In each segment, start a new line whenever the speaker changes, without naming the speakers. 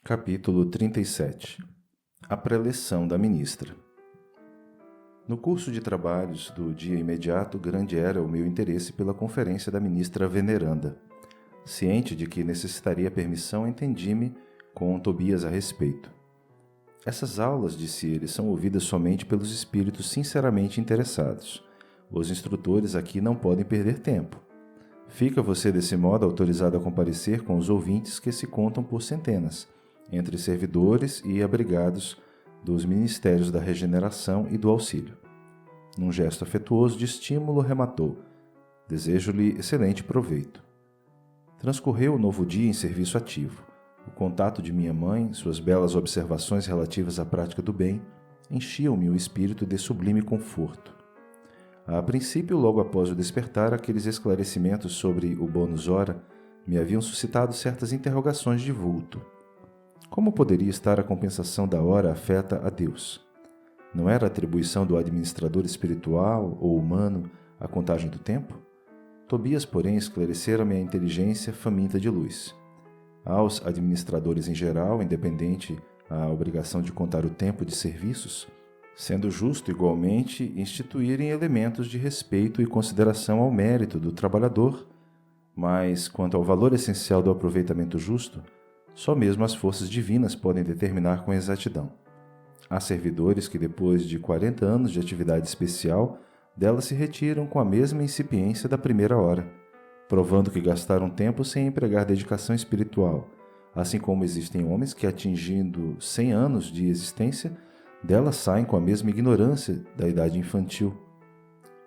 Capítulo 37. A preleção da ministra. No curso de trabalhos do dia imediato, grande era o meu interesse pela conferência da ministra veneranda. Ciente de que necessitaria permissão, entendi-me com Tobias a respeito. Essas aulas, disse ele, são ouvidas somente pelos espíritos sinceramente interessados. Os instrutores aqui não podem perder tempo. Fica você, desse modo, autorizado a comparecer com os ouvintes que se contam por centenas, entre servidores e abrigados dos Ministérios da Regeneração e do Auxílio. Num gesto afetuoso de estímulo, rematou: desejo-lhe excelente proveito. Transcorreu o novo dia em serviço ativo. O contato de minha mãe, suas belas observações relativas à prática do bem, enchiam-me o espírito de sublime conforto. A princípio, logo após o despertar, aqueles esclarecimentos sobre o bônus hora me haviam suscitado certas interrogações de vulto. Como poderia estar a compensação da hora afeta a Deus? Não era atribuição do administrador espiritual ou humano a contagem do tempo? Tobias, porém, esclarecera minha inteligência faminta de luz. Aos administradores em geral, independente a obrigação de contar o tempo de serviços, sendo justo igualmente instituírem elementos de respeito e consideração ao mérito do trabalhador, mas, quanto ao valor essencial do aproveitamento justo, só mesmo as forças divinas podem determinar com exatidão. Há servidores que, depois de 40 anos de atividade especial, dela se retiram com a mesma incipiência da primeira hora, provando que gastaram tempo sem empregar dedicação espiritual, assim como existem homens que, atingindo 100 anos de existência, dela saem com a mesma ignorância da idade infantil.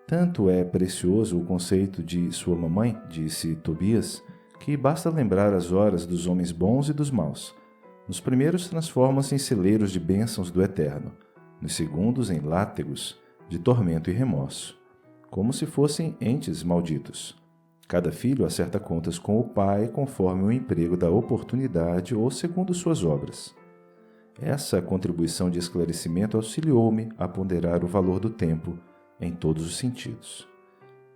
Tanto é precioso o conceito de sua mamãe, disse Tobias, que basta lembrar as horas dos homens bons e dos maus. Nos primeiros transformam-se em celeiros de bênçãos do eterno, nos segundos em látegos de tormento e remorso, como se fossem entes malditos. Cada filho acerta contas com o pai conforme o emprego da oportunidade ou segundo suas obras. Essa contribuição de esclarecimento auxiliou-me a ponderar o valor do tempo em todos os sentidos.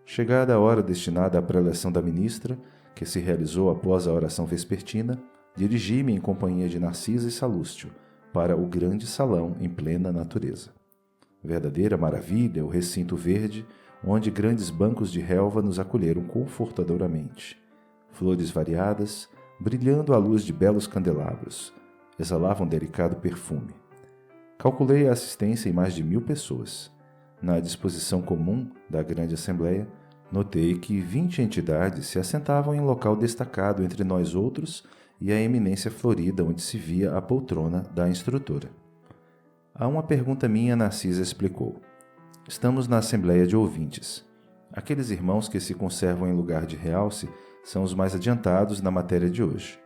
Chegada a hora destinada à preleção da ministra, que se realizou após a oração vespertina, dirigi-me em companhia de Narcisa e Salústio para o grande salão em plena natureza. Verdadeira maravilha o recinto verde, onde grandes bancos de relva nos acolheram confortadoramente. Flores variadas, brilhando à luz de belos candelabros, exalavam delicado perfume. Calculei a assistência em mais de 1000 pessoas. Na disposição comum da grande assembleia, notei que 20 entidades se assentavam em local destacado entre nós outros e a eminência florida onde se via a poltrona da instrutora. A uma pergunta minha, Narcisa explicou: estamos na assembleia de ouvintes. Aqueles irmãos que se conservam em lugar de realce são os mais adiantados na matéria de hoje,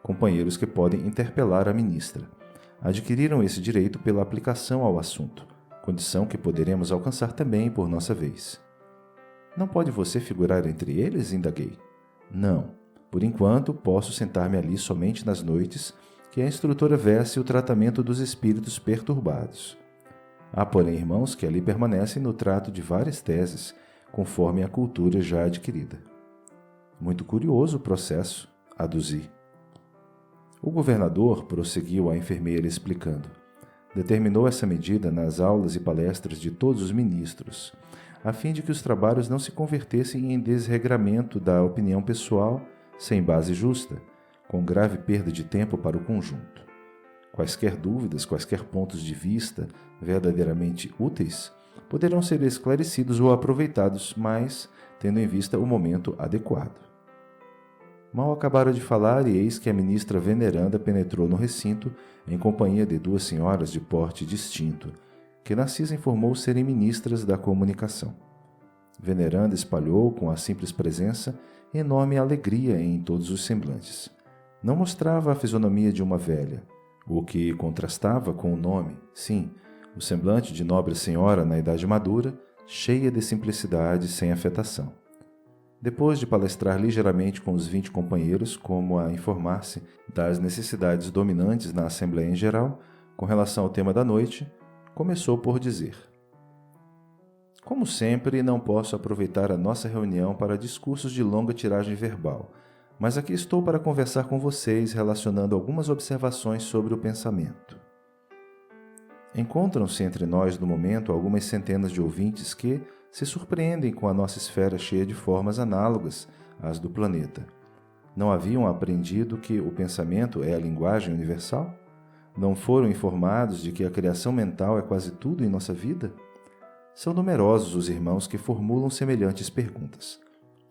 companheiros que podem interpelar a ministra. Adquiriram esse direito pela aplicação ao assunto, condição que poderemos alcançar também por nossa vez. Não pode você figurar entre eles? Indaguei. Não. Por enquanto, posso sentar-me ali somente nas noites que a instrutora vesse o tratamento dos espíritos perturbados. Há, porém, irmãos que ali permanecem no trato de várias teses, conforme a cultura já adquirida. Muito curioso o processo, aduzi. O governador, prosseguiu a enfermeira explicando, determinou essa medida nas aulas e palestras de todos os ministros, a fim de que os trabalhos não se convertessem em desregramento da opinião pessoal sem base justa, com grave perda de tempo para o conjunto. Quaisquer dúvidas, quaisquer pontos de vista verdadeiramente úteis, poderão ser esclarecidos ou aproveitados, mas tendo em vista o momento adequado. Mal acabara de falar e eis que a ministra veneranda penetrou no recinto em companhia de 2 senhoras de porte distinto, que Narcisa informou serem ministras da comunicação. Veneranda espalhou, com a simples presença, enorme alegria em todos os semblantes. Não mostrava a fisionomia de uma velha, o que contrastava com o nome, sim, o semblante de nobre senhora na idade madura, cheia de simplicidade sem afetação. Depois de palestrar ligeiramente com os 20 companheiros, como a informar-se das necessidades dominantes na Assembleia em geral, com relação ao tema da noite, começou por dizer: como sempre, não posso aproveitar a nossa reunião para discursos de longa tiragem verbal, mas aqui estou para conversar com vocês relacionando algumas observações sobre o pensamento. Encontram-se entre nós no momento algumas centenas de ouvintes que se surpreendem com a nossa esfera cheia de formas análogas às do planeta. Não haviam aprendido que o pensamento é a linguagem universal? Não foram informados de que a criação mental é quase tudo em nossa vida? São numerosos os irmãos que formulam semelhantes perguntas.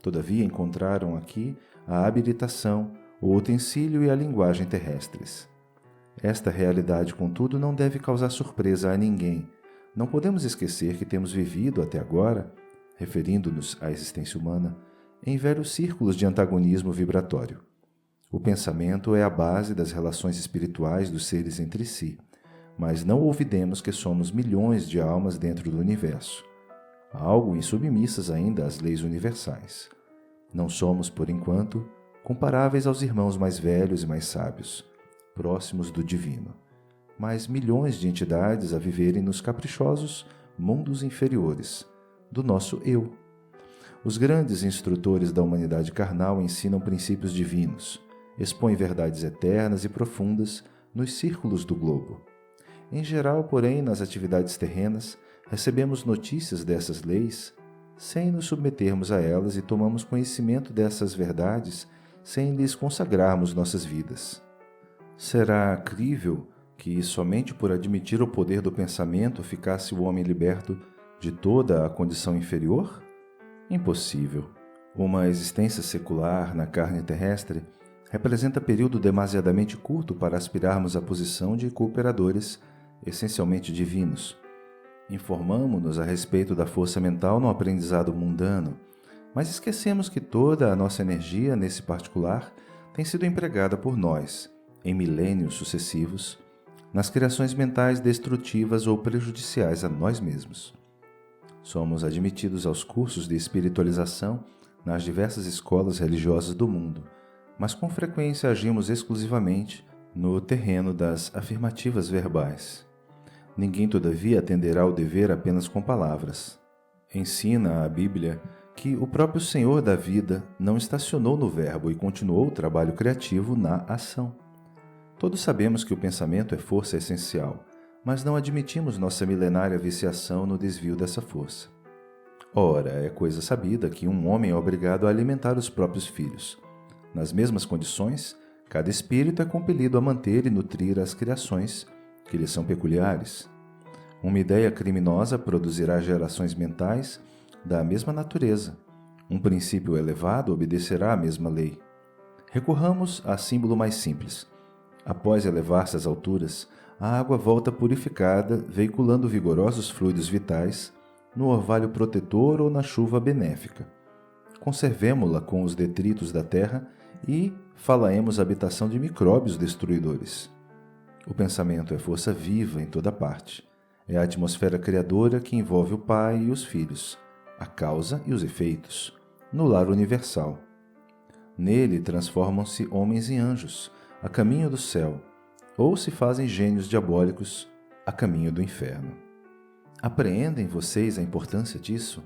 Todavia encontraram aqui a habilitação, o utensílio e a linguagem terrestres. Esta realidade, contudo, não deve causar surpresa a ninguém. Não podemos esquecer que temos vivido até agora, referindo-nos à existência humana, em velhos círculos de antagonismo vibratório. O pensamento é a base das relações espirituais dos seres entre si, mas não olvidemos que somos milhões de almas dentro do universo, algo insubmissas ainda às leis universais. Não somos, por enquanto, comparáveis aos irmãos mais velhos e mais sábios, próximos do divino, mas milhões de entidades a viverem nos caprichosos mundos inferiores do nosso eu. Os grandes instrutores da humanidade carnal ensinam princípios divinos, expõem verdades eternas e profundas nos círculos do globo. Em geral, porém, nas atividades terrenas, recebemos notícias dessas leis sem nos submetermos a elas e tomamos conhecimento dessas verdades sem lhes consagrarmos nossas vidas. Será crível que somente por admitir o poder do pensamento ficasse o homem liberto de toda a condição inferior? Impossível. Uma existência secular na carne terrestre representa período demasiadamente curto para aspirarmos à posição de cooperadores essencialmente divinos. Informamo-nos a respeito da força mental no aprendizado mundano, mas esquecemos que toda a nossa energia, nesse particular, tem sido empregada por nós, em milênios sucessivos, nas criações mentais destrutivas ou prejudiciais a nós mesmos. Somos admitidos aos cursos de espiritualização nas diversas escolas religiosas do mundo, mas com frequência agimos exclusivamente no terreno das afirmativas verbais. Ninguém, todavia, atenderá ao dever apenas com palavras. Ensina a Bíblia que o próprio Senhor da vida não estacionou no verbo e continuou o trabalho criativo na ação. Todos sabemos que o pensamento é força essencial, mas não admitimos nossa milenária viciação no desvio dessa força. Ora, é coisa sabida que um homem é obrigado a alimentar os próprios filhos. Nas mesmas condições, cada espírito é compelido a manter e nutrir as criações que lhe são peculiares. Uma ideia criminosa produzirá gerações mentais da mesma natureza. Um princípio elevado obedecerá à mesma lei. Recorramos a símbolo mais simples. Após elevar-se às alturas, a água volta purificada, veiculando vigorosos fluidos vitais no orvalho protetor ou na chuva benéfica. Conservemo-la com os detritos da terra e falaemos a habitação de micróbios destruidores. O pensamento é força viva em toda parte. É a atmosfera criadora que envolve o Pai e os filhos, a causa e os efeitos, no lar universal. Nele transformam-se homens em anjos, a caminho do céu, ou se fazem gênios diabólicos, a caminho do inferno. Apreendem vocês a importância disso?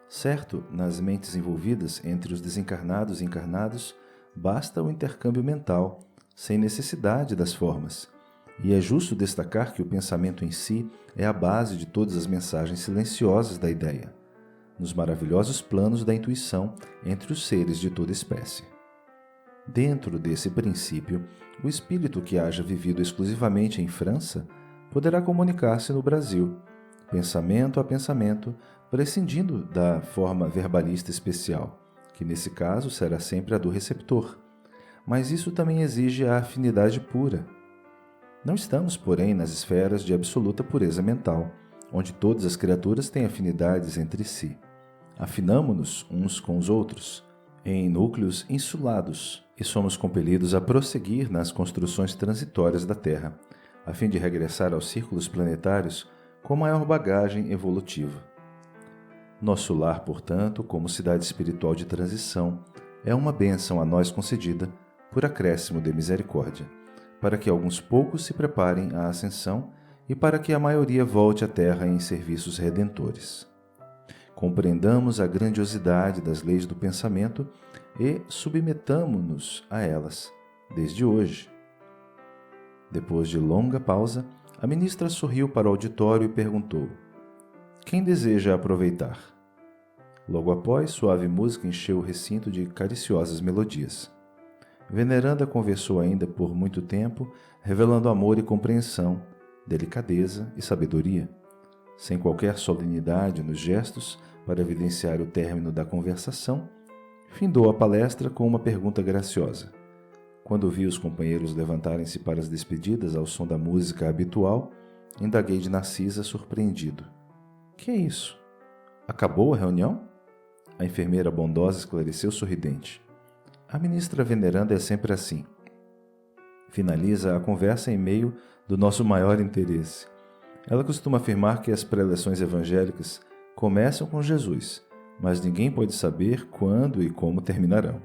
Certo, nas mentes envolvidas entre os desencarnados e encarnados, basta o intercâmbio mental, sem necessidade das formas. E é justo destacar que o pensamento em si é a base de todas as mensagens silenciosas da ideia, nos maravilhosos planos da intuição entre os seres de toda espécie. Dentro desse princípio, o espírito que haja vivido exclusivamente em França poderá comunicar-se no Brasil, pensamento a pensamento, prescindindo da forma verbalista especial, que nesse caso será sempre a do receptor. Mas isso também exige a afinidade pura. Não estamos, porém, nas esferas de absoluta pureza mental, onde todas as criaturas têm afinidades entre si. Afinamo-nos uns com os outros, em núcleos insulados, e somos compelidos a prosseguir nas construções transitórias da Terra, a fim de regressar aos círculos planetários com maior bagagem evolutiva. Nosso lar, portanto, como cidade espiritual de transição, é uma bênção a nós concedida por acréscimo de misericórdia, para que alguns poucos se preparem à ascensão e para que a maioria volte à Terra em serviços redentores. Compreendamos a grandiosidade das leis do pensamento e submetamo-nos a elas, desde hoje. Depois de longa pausa, a ministra sorriu para o auditório e perguntou: quem deseja aproveitar? Logo após, suave música encheu o recinto de cariciosas melodias. Veneranda conversou ainda por muito tempo, revelando amor e compreensão, delicadeza e sabedoria. Sem qualquer solenidade nos gestos, para evidenciar o término da conversação, findou a palestra com uma pergunta graciosa. Quando vi os companheiros levantarem-se para as despedidas ao som da música habitual, indaguei de Narcisa surpreendido. Que é isso? Acabou a reunião? A enfermeira bondosa esclareceu sorridente. A ministra Veneranda é sempre assim. Finaliza a conversa em meio do nosso maior interesse. Ela costuma afirmar que as preleções evangélicas começam com Jesus, mas ninguém pode saber quando e como terminarão.